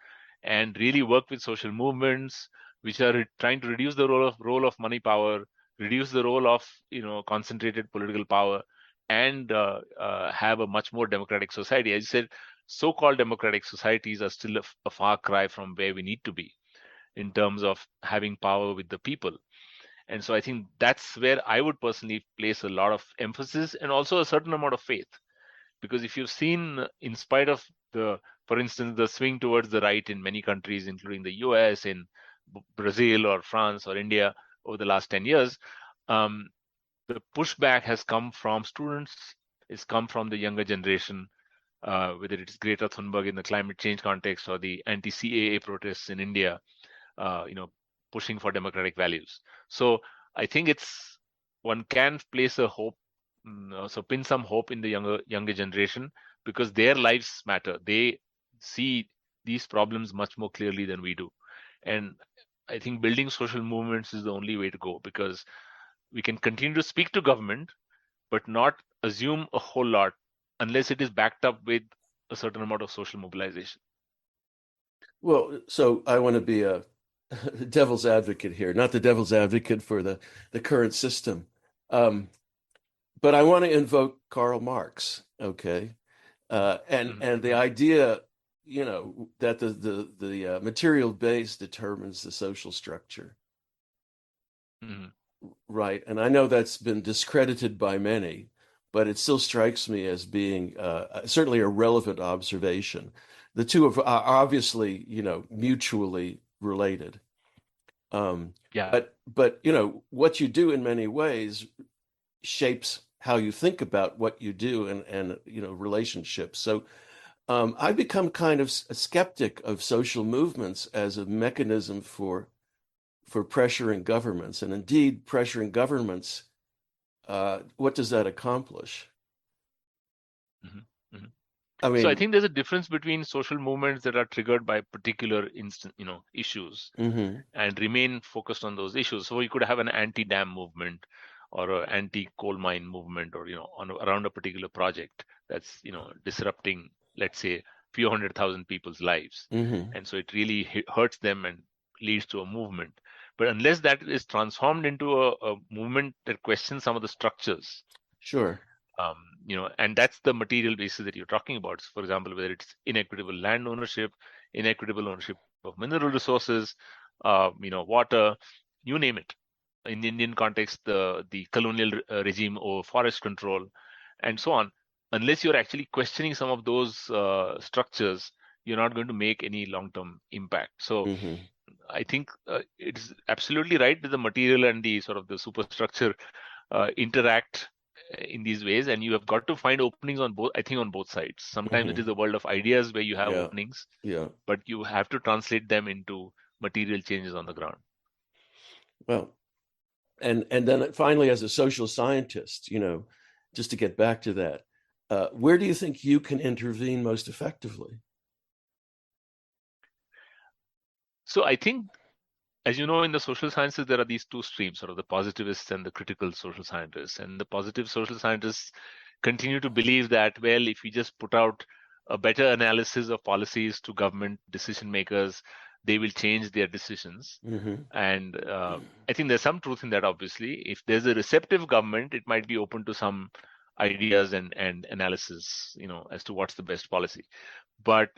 and really work with social movements which are trying to reduce the role of money power, reduce the role of concentrated political power, and have a much more democratic society. As you said, so-called democratic societies are still a far cry from where we need to be in terms of having power with the people. And so I think that's where I would personally place a lot of emphasis and also a certain amount of faith. Because if you've seen, in spite of for instance, the swing towards the right in many countries, including the US, in Brazil or France or India over the last 10 years, um, the pushback has come from students, it's come from the younger generation, whether it's Greta Thunberg in the climate change context or the anti-CAA protests in India, uh, you know, pushing for democratic values. So I think one can place a hope, so pin some hope in the younger generation, because their lives matter. They see these problems much more clearly than we do, and I think building social movements is the only way to go, because we can continue to speak to government, but not assume a whole lot unless it is backed up with a certain amount of social mobilization. Well, so I want to be a devil's advocate here, not the devil's advocate for the current system. Um, but I want to invoke Karl Marx, okay? And the Mm-hmm. idea, that the material base determines the social structure, Mm-hmm. right? And I know that's been discredited by many, but it still strikes me as being certainly a relevant observation. The two are obviously, mutually related. Um, Yeah. but what you do in many ways shapes how you think about what you do, and relationships. So I've become kind of a skeptic of social movements as a mechanism for pressuring governments, and indeed pressuring governments. What does that accomplish? Mm-hmm. I So I mean, think there's a difference between social movements that are triggered by particular issues hmm and remain focused on those issues. So you could have an anti-dam movement or an anti-coal mine movement, or around a particular project that's disrupting, let's say, few 100,000 people's lives, hmm and so it really hurts them and leads to a movement. But unless that is transformed into a movement that questions some of the structures, Sure. um, and that's the material basis that you're talking about. So for example, whether it's inequitable land ownership, inequitable ownership of mineral resources, water, you name it. In the Indian context, the colonial regime over forest control, and so on. Unless you're actually questioning some of those structures, you're not going to make any long-term impact. So hmm I think it's absolutely right that the material and the sort of the superstructure interact in these ways, and you have got to find openings on both. I think on both sides. Sometimes it hmm is a world of ideas where you have Yeah. openings, Yeah. but you have to translate them into material changes on the ground. Well, and then finally, as a social scientist, just to get back to that, where do you think you can intervene most effectively? So I think as you know, in the social sciences, there are these two streams, sort of the positivists and the critical social scientists. And the positive social scientists continue to believe that, well, if we just put out a better analysis of policies to government decision makers, they will change their decisions. And I think there's some truth in that, obviously. If there's a receptive government, it might be open to some ideas and analysis, as to what's the best policy. But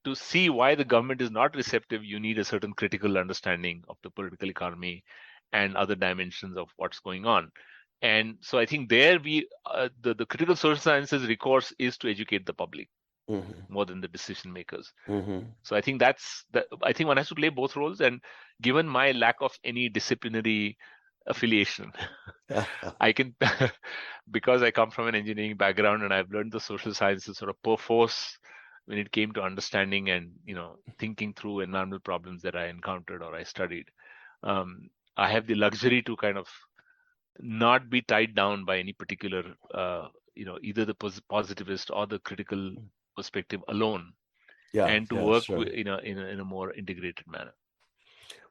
to see why the government is not receptive, you need a certain critical understanding of the political economy and other dimensions of what's going on. And so I think there the critical social sciences recourse is to educate the public more than the decision makers. So I think I think one has to play both roles. And given my lack of any disciplinary affiliation, I can, because I come from an engineering background and I've learned the social sciences sort of per force when it came to understanding and thinking through environmental problems that I encountered or I studied. I have the luxury to kind of not be tied down by any particular either the positivist or the critical perspective alone, and to work in a more integrated manner.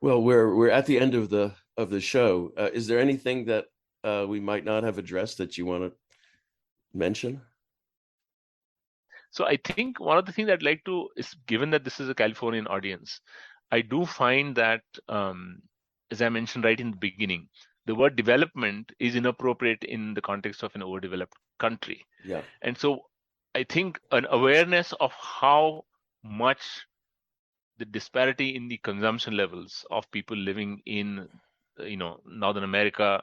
Well, we're at the end of the show. Is there anything that we might not have addressed that you want to mention? So I think one of the things I'd like to is, given that this is a Californian audience, I do find that, as I mentioned right in the beginning, the word development is inappropriate in the context of an overdeveloped country. Yeah. And so I think an awareness of how much the disparity in the consumption levels of people living in, Northern America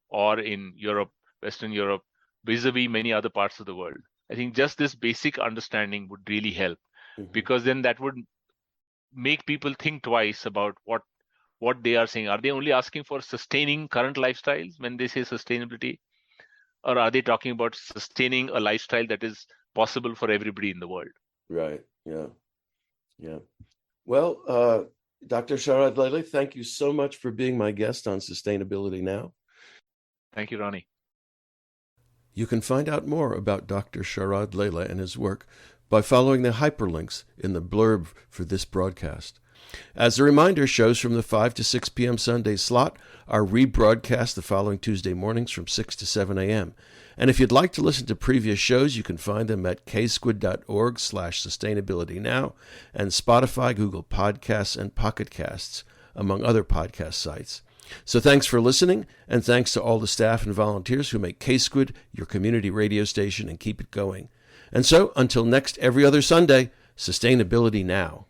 or in Europe, Western Europe, vis-a-vis many other parts of the world. I think just this basic understanding would really help, because then that would make people think twice about what they are saying. Are they only asking for sustaining current lifestyles when they say sustainability? Or are they talking about sustaining a lifestyle that is possible for everybody in the world? Right. Yeah. Yeah. Well, Dr. Sharachchandra Lele, thank you so much for being my guest on Sustainability Now. Thank you, Ronnie. You can find out more about Dr. Sharachchandra Lele and his work by following the hyperlinks in the blurb for this broadcast. As a reminder, shows from the 5 to 6 p.m. Sunday slot are rebroadcast the following Tuesday mornings from 6 to 7 a.m. And if you'd like to listen to previous shows, you can find them at ksquid.org/sustainabilitynow and Spotify, Google Podcasts, and Pocket Casts, among other podcast sites. So thanks for listening, and thanks to all the staff and volunteers who make K-Squid your community radio station and keep it going. And so, until next every other Sunday, Sustainability Now.